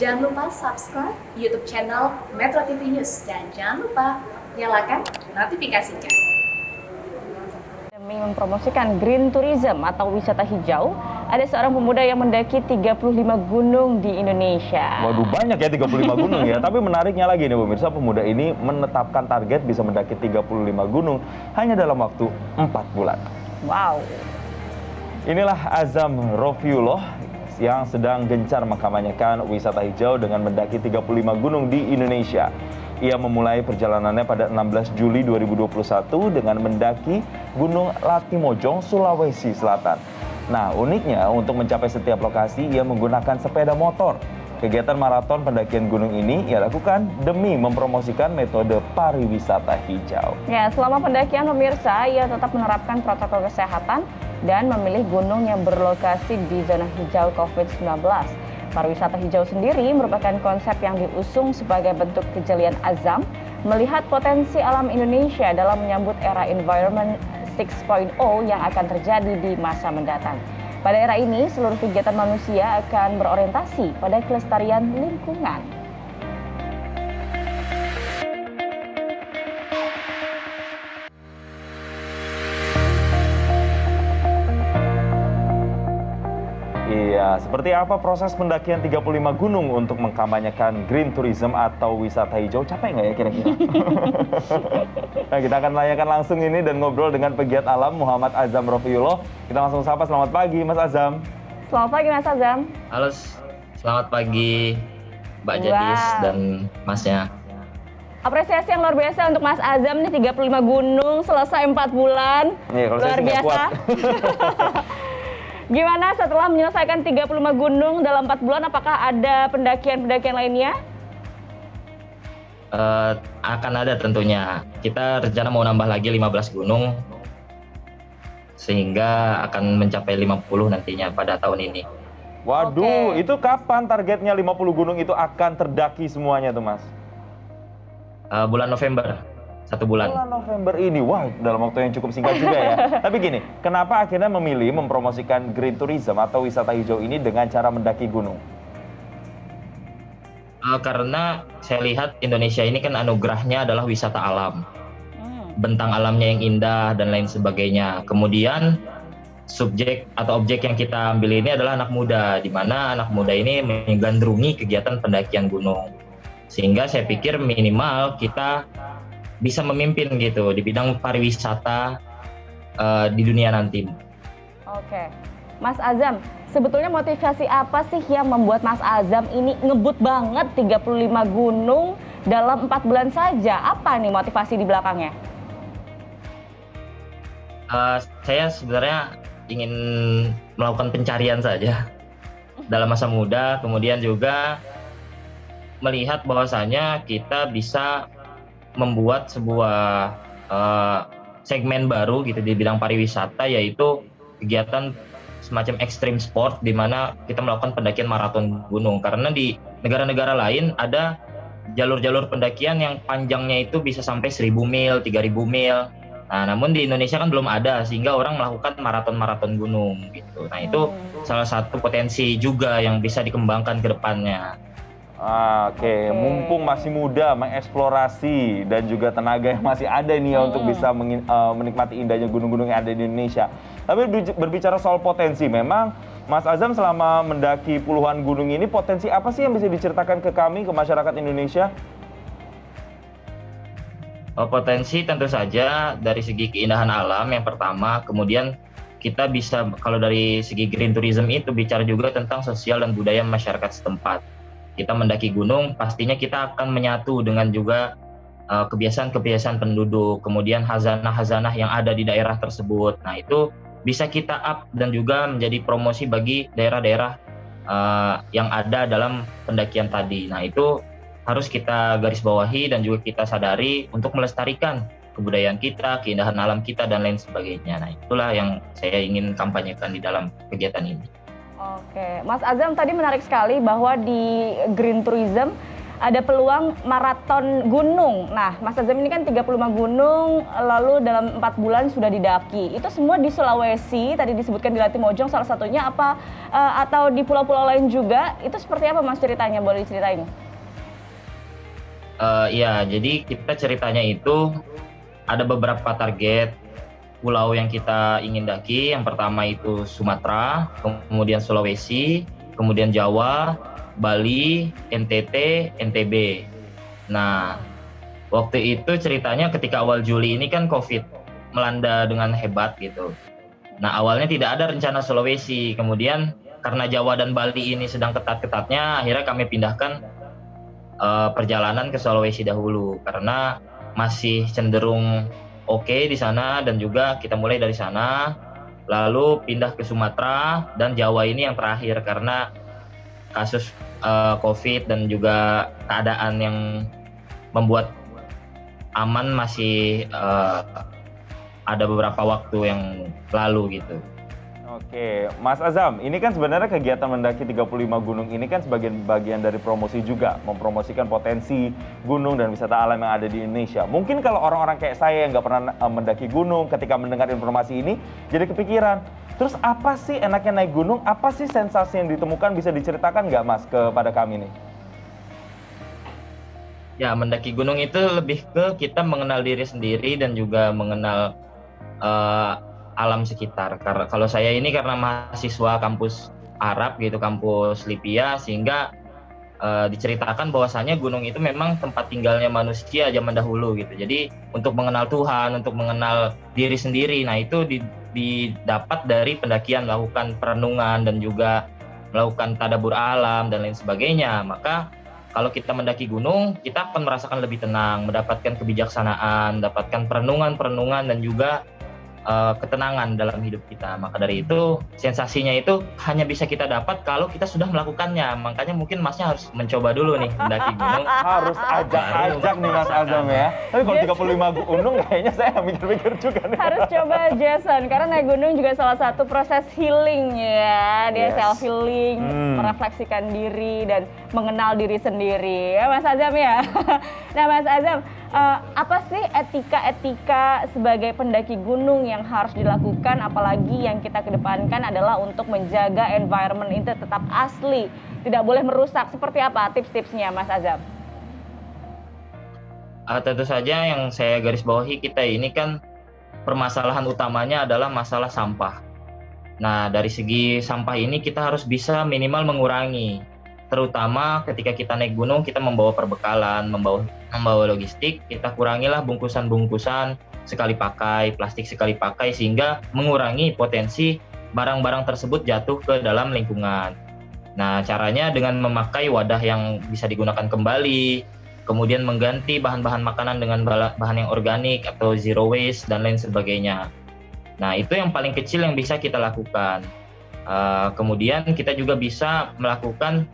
Jangan lupa subscribe YouTube channel Metro TV News dan jangan lupa nyalakan notifikasinya. Demi mempromosikan green tourism atau wisata hijau, ada seorang pemuda yang mendaki 35 gunung di Indonesia. Waduh, banyak ya 35 gunung ya. Tapi menariknya lagi nih pemirsa, pemuda ini menetapkan target bisa mendaki 35 gunung hanya dalam waktu 4 bulan. Wow. Inilah Azam Rofiullah yang sedang gencar mengkampanyekan wisata hijau dengan mendaki 35 gunung di Indonesia. Ia memulai perjalanannya pada 16 Juli 2021 dengan mendaki Gunung Latimojong, Sulawesi Selatan. Nah, uniknya untuk mencapai setiap lokasi ia menggunakan sepeda motor. Kegiatan maraton pendakian gunung ini ia lakukan demi mempromosikan metode pariwisata hijau. Ya, selama pendakian pemirsa, ia tetap menerapkan protokol kesehatan dan memilih gunung yang berlokasi di zona hijau COVID-19. Pariwisata hijau sendiri merupakan konsep yang diusung sebagai bentuk kejelian Azam melihat potensi alam Indonesia dalam menyambut era Environment 6.0 yang akan terjadi di masa mendatang. Pada era ini, seluruh kegiatan manusia akan berorientasi pada kelestarian lingkungan. Iya, seperti apa proses pendakian 35 gunung untuk mengkampanyekan green tourism atau wisata hijau? Capek nggak ya kira-kira? Nah, kita akan tanyakan langsung ini dan ngobrol dengan pegiat alam Muhammad Azam Rofiullah. Kita langsung sapa, selamat pagi Mas Azam. Selamat pagi Mas Azam. Halo, selamat pagi Mbak Jadis dan Masnya. Apresiasi yang luar biasa untuk Mas Azam nih, 35 gunung selesai 4 bulan. Nih, kalau luar saya sih nggak biasa. kuat. Gimana setelah menyelesaikan 35 gunung dalam 4 bulan, apakah ada pendakian-pendakian lainnya? Akan ada tentunya. Kita rencana mau nambah lagi 15 gunung, sehingga akan mencapai 50 nantinya pada tahun ini. Waduh, Oke. itu kapan targetnya 50 gunung itu akan terdaki semuanya tuh Mas? Bulan November, 1 bulan. Bulan November ini, wah dalam waktu yang cukup singkat juga ya. Tapi gini, kenapa akhirnya memilih mempromosikan green tourism atau wisata hijau ini dengan cara mendaki gunung? Karena saya lihat Indonesia ini kan anugerahnya adalah wisata alam. Bentang alamnya yang indah dan lain sebagainya. Kemudian subjek atau objek yang kita ambil ini adalah anak muda, di mana anak muda ini menggandrungi kegiatan pendakian gunung. Sehingga saya pikir minimal kita bisa memimpin gitu di bidang pariwisata di dunia nanti. Oke, Mas Azam, sebetulnya motivasi apa sih yang membuat Mas Azam ini ngebut banget 35 gunung dalam 4 bulan saja? Apa nih motivasi di belakangnya? Saya sebenarnya ingin melakukan pencarian saja dalam masa muda, kemudian juga melihat bahwasanya kita bisa membuat sebuah segmen baru gitu di bidang pariwisata, yaitu kegiatan semacam extreme sport di mana kita melakukan pendakian maraton gunung. Karena di negara-negara lain ada jalur-jalur pendakian yang panjangnya itu bisa sampai 1000 mil, 3000 mil. Nah, namun di Indonesia kan belum ada, sehingga orang melakukan maraton-maraton gunung gitu. Nah, itu salah satu potensi juga yang bisa dikembangkan ke depannya. Oke, mumpung masih muda, mengeksplorasi dan juga tenaga yang masih ada nih ya untuk bisa menikmati indahnya gunung-gunung yang ada di Indonesia. Tapi berbicara soal potensi, memang Mas Azam selama mendaki puluhan gunung ini, potensi apa sih yang bisa diceritakan ke kami, ke masyarakat Indonesia? Potensi tentu saja dari segi keindahan alam yang pertama, kemudian kita bisa kalau dari segi green tourism itu bicara juga tentang sosial dan budaya masyarakat setempat. Kita mendaki gunung, pastinya kita akan menyatu dengan juga kebiasaan-kebiasaan penduduk, kemudian hazanah-hazanah yang ada di daerah tersebut. Nah, itu bisa kita up dan juga menjadi promosi bagi daerah-daerah yang ada dalam pendakian tadi. Nah, itu harus kita garis bawahi dan juga kita sadari untuk melestarikan kebudayaan kita, keindahan alam kita, dan lain sebagainya. Nah, itulah yang saya ingin kampanyekan di dalam kegiatan ini. Oke, Mas Azam tadi menarik sekali bahwa di green tourism ada peluang maraton gunung. Nah, Mas Azam ini kan 35 gunung, lalu dalam 4 bulan sudah didaki. Itu semua di Sulawesi, tadi disebutkan di Latimojong salah satunya apa, atau di pulau-pulau lain juga, itu seperti apa Mas ceritanya, boleh diceritain? Iya, jadi kita ceritanya itu ada beberapa target pulau yang kita ingin daki. Yang pertama itu Sumatera, kemudian Sulawesi, kemudian Jawa, Bali, NTT, NTB. Nah, waktu itu ceritanya ketika awal Juli ini kan COVID melanda dengan hebat gitu. Nah, awalnya tidak ada rencana Sulawesi. Kemudian karena Jawa dan Bali ini sedang ketat-ketatnya, akhirnya kami pindahkan perjalanan ke Sulawesi dahulu karena masih cenderung oke di sana, dan juga kita mulai dari sana lalu pindah ke Sumatera dan Jawa ini yang terakhir karena kasus COVID dan juga keadaan yang membuat aman masih ada beberapa waktu yang lalu gitu. Oke, Mas Azam, ini kan sebenarnya kegiatan mendaki 35 gunung ini kan sebagian bagian dari promosi juga, mempromosikan potensi gunung dan wisata alam yang ada di Indonesia. Mungkin kalau orang-orang kayak saya yang nggak pernah mendaki gunung, ketika mendengar informasi ini, jadi kepikiran, terus apa sih enaknya naik gunung, apa sih sensasi yang ditemukan, bisa diceritakan nggak Mas kepada kami nih? Ya, mendaki gunung itu lebih ke kita mengenal diri sendiri dan juga mengenal alam sekitar. Karena kalau saya ini karena mahasiswa kampus Arab gitu, kampus Lipia, sehingga diceritakan bahwasanya gunung itu memang tempat tinggalnya manusia zaman dahulu gitu. Jadi untuk mengenal Tuhan, untuk mengenal diri sendiri, nah itu didapat dari pendakian, melakukan perenungan dan juga melakukan tadabbur alam dan lain sebagainya. Maka kalau kita mendaki gunung, kita akan merasakan lebih tenang, mendapatkan kebijaksanaan, mendapatkan perenungan-perenungan dan juga ketenangan dalam hidup kita. Maka dari itu sensasinya itu hanya bisa kita dapat kalau kita sudah melakukannya. Makanya mungkin Masnya harus mencoba dulu nih mendaki gunung. Harus ajak nih Mas Azam ya. Tapi kalau 35 gunung kayaknya saya mikir-mikir juga nih. Harus coba Jason, karena naik gunung juga salah satu proses healing ya. Dia self healing, merefleksikan diri dan mengenal diri sendiri. Ya Mas Azam ya. Nah Mas Azam, apa sih etika-etika sebagai pendaki gunung yang harus dilakukan, apalagi yang kita kedepankan adalah untuk menjaga environment itu tetap asli, tidak boleh merusak. Seperti apa tips-tipsnya Mas Azam? Tentu saja yang saya garis bawahi, kita ini kan permasalahan utamanya adalah masalah sampah. Nah, dari segi sampah ini kita harus bisa minimal mengurangi. Terutama ketika kita naik gunung, kita membawa perbekalan, membawa logistik, kita kurangilah bungkusan-bungkusan sekali pakai, plastik sekali pakai, sehingga mengurangi potensi barang-barang tersebut jatuh ke dalam lingkungan. Nah, caranya dengan memakai wadah yang bisa digunakan kembali, kemudian mengganti bahan-bahan makanan dengan bahan yang organik atau zero waste dan lain sebagainya. Nah, itu yang paling kecil yang bisa kita lakukan. Kemudian kita juga bisa melakukan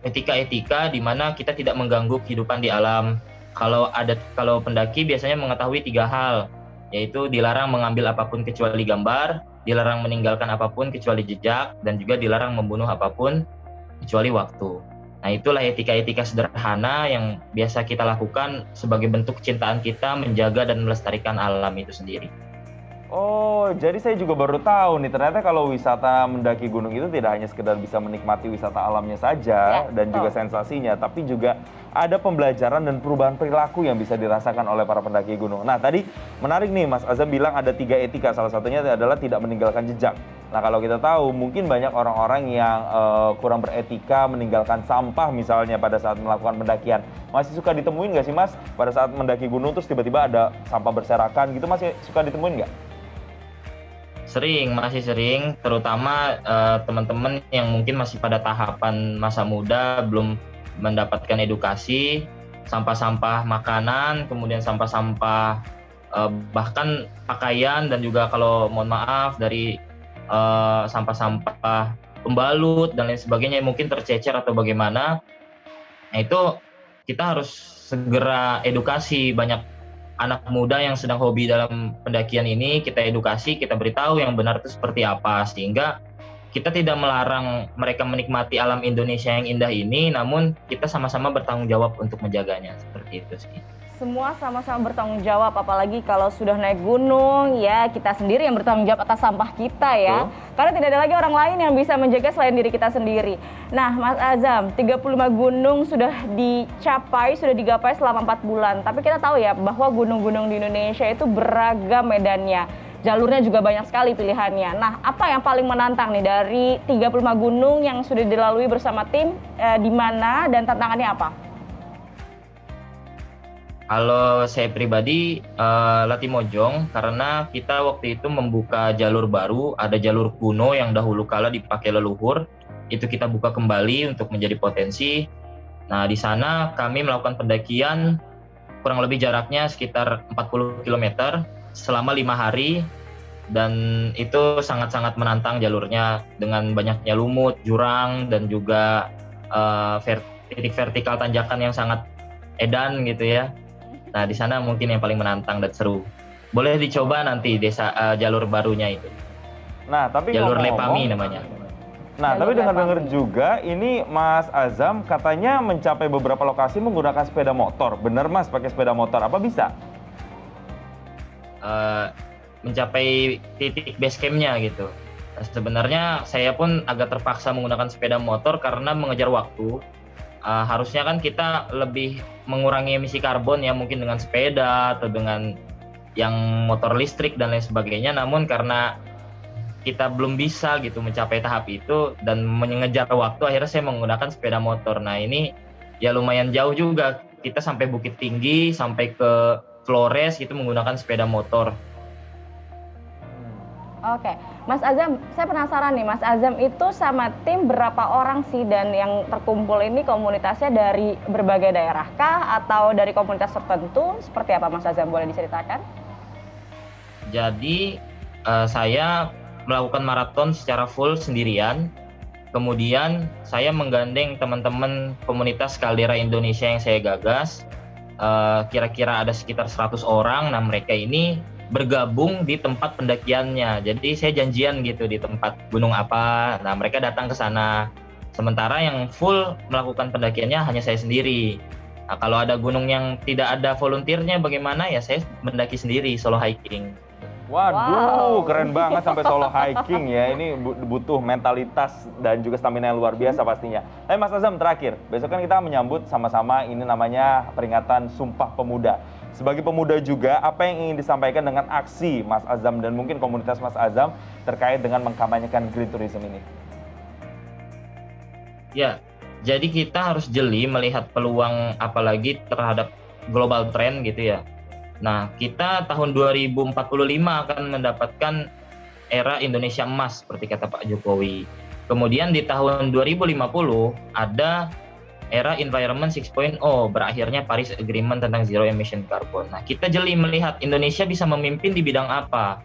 etika-etika di mana kita tidak mengganggu kehidupan di alam. Kalau pendaki biasanya mengetahui 3 hal, yaitu dilarang mengambil apapun kecuali gambar, dilarang meninggalkan apapun kecuali jejak, dan juga dilarang membunuh apapun kecuali waktu. Nah, itulah etika-etika sederhana yang biasa kita lakukan sebagai bentuk kecintaan kita menjaga dan melestarikan alam itu sendiri. Oh, jadi saya juga baru tahu nih, ternyata kalau wisata mendaki gunung itu tidak hanya sekedar bisa menikmati wisata alamnya saja dan juga sensasinya, tapi juga ada pembelajaran dan perubahan perilaku yang bisa dirasakan oleh para pendaki gunung. Nah, tadi menarik nih, Mas Azam bilang ada 3 etika, salah satunya adalah tidak meninggalkan jejak. Nah, kalau kita tahu mungkin banyak orang-orang yang kurang beretika meninggalkan sampah misalnya pada saat melakukan pendakian. Masih suka ditemuin nggak sih Mas pada saat mendaki gunung terus tiba-tiba ada sampah berserakan gitu, masih suka ditemuin nggak? Masih sering, terutama teman-teman yang mungkin masih pada tahapan masa muda, belum mendapatkan edukasi, sampah-sampah makanan, kemudian sampah-sampah bahkan pakaian, dan juga kalau mohon maaf dari sampah-sampah pembalut dan lain sebagainya yang mungkin tercecer atau bagaimana. Nah, itu kita harus segera edukasi. Banyak anak muda yang sedang hobi dalam pendakian ini, kita edukasi, kita beritahu yang benar itu seperti apa, sehingga kita tidak melarang mereka menikmati alam Indonesia yang indah ini, namun kita sama-sama bertanggung jawab untuk menjaganya, seperti itu sih. Semua sama-sama bertanggung jawab, apalagi kalau sudah naik gunung, ya kita sendiri yang bertanggung jawab atas sampah kita ya. Karena tidak ada lagi orang lain yang bisa menjaga selain diri kita sendiri. Nah, Mas Azam, 35 gunung sudah digapai selama 4 bulan. Tapi kita tahu ya bahwa gunung-gunung di Indonesia itu beragam medannya. Jalurnya juga banyak sekali pilihannya. Nah, apa yang paling menantang nih dari 35 gunung yang sudah dilalui bersama tim, di mana dan tantangannya apa? Kalau saya pribadi Latimojong, karena kita waktu itu membuka jalur baru, ada jalur kuno yang dahulu kala dipakai leluhur, itu kita buka kembali untuk menjadi potensi. Nah, di sana kami melakukan pendakian kurang lebih jaraknya sekitar 40 km selama 5 hari, dan itu sangat-sangat menantang jalurnya dengan banyaknya lumut, jurang, dan juga titik vertikal tanjakan yang sangat edan gitu ya. Nah, di sana mungkin yang paling menantang dan seru. Boleh dicoba nanti jalur barunya itu. Nah, tapi jalur ngomong-ngomong, Lepami namanya. Nah, tapi dengar-dengar juga ini Mas Azam katanya mencapai beberapa lokasi menggunakan sepeda motor. Bener Mas, pakai sepeda motor, apa bisa? Mencapai titik base camp-nya gitu. Sebenarnya saya pun agak terpaksa menggunakan sepeda motor karena mengejar waktu. Harusnya kan kita lebih mengurangi emisi karbon ya, mungkin dengan sepeda atau dengan yang motor listrik dan lain sebagainya. Namun karena kita belum bisa gitu mencapai tahap itu dan mengejar waktu, akhirnya saya menggunakan sepeda motor. Nah, ini ya lumayan jauh juga. Kita sampai Bukit Tinggi, sampai ke Flores itu menggunakan sepeda motor. Oke, Mas Azam, saya penasaran nih, Mas Azam itu sama tim berapa orang sih, dan yang terkumpul ini komunitasnya dari berbagai daerah kah atau dari komunitas tertentu? Seperti apa Mas Azam, boleh diceritakan? Jadi saya melakukan maraton secara full sendirian, kemudian saya menggandeng teman-teman komunitas Kaldera Indonesia yang saya gagas, kira-kira ada sekitar 100 orang. Nah, mereka ini bergabung di tempat pendakiannya. Jadi saya janjian gitu di tempat gunung apa. Nah, mereka datang ke sana. Sementara yang full melakukan pendakiannya hanya saya sendiri. Nah, kalau ada gunung yang tidak ada volunteernya bagaimana ya, saya mendaki sendiri, solo hiking. Waduh, keren banget sampai solo hiking ya. Ini butuh mentalitas dan juga stamina yang luar biasa pastinya. Tapi Mas Azam, terakhir, besok kan kita menyambut sama-sama ini namanya peringatan Sumpah Pemuda. Sebagai pemuda juga, apa yang ingin disampaikan dengan aksi Mas Azam dan mungkin komunitas Mas Azam terkait dengan mengkampanyekan green tourism ini? Ya, jadi kita harus jeli melihat peluang apalagi terhadap global trend gitu ya. Nah, kita tahun 2045 akan mendapatkan era Indonesia emas seperti kata Pak Jokowi. Kemudian di tahun 2050 ada era Environment 6.0, berakhirnya Paris Agreement tentang Zero Emission Carbon. Nah, kita jeli melihat Indonesia bisa memimpin di bidang apa.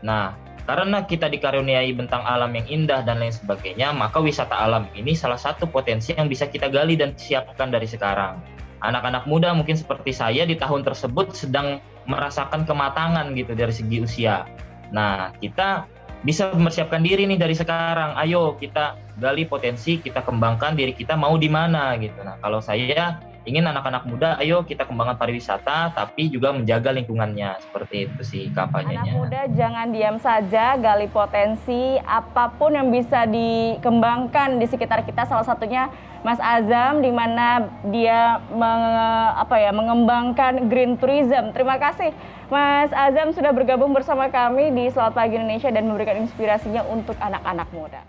Nah, karena kita dikaruniai bentang alam yang indah dan lain sebagainya, maka wisata alam ini salah satu potensi yang bisa kita gali dan siapkan dari sekarang. Anak-anak muda mungkin seperti saya di tahun tersebut sedang merasakan kematangan gitu dari segi usia. Nah, kita bisa mempersiapkan diri nih dari sekarang. Ayo kita gali potensi, kita kembangkan diri kita mau di mana gitu. Nah, kalau saya ingin anak-anak muda, ayo kita kembangkan pariwisata, tapi juga menjaga lingkungannya. Seperti itu sih kampanyenya. Anak muda jangan diam saja, gali potensi, apapun yang bisa dikembangkan di sekitar kita. Salah satunya Mas Azam, di mana dia mengembangkan green tourism. Terima kasih Mas Azam sudah bergabung bersama kami di Selamat Pagi Indonesia dan memberikan inspirasinya untuk anak-anak muda.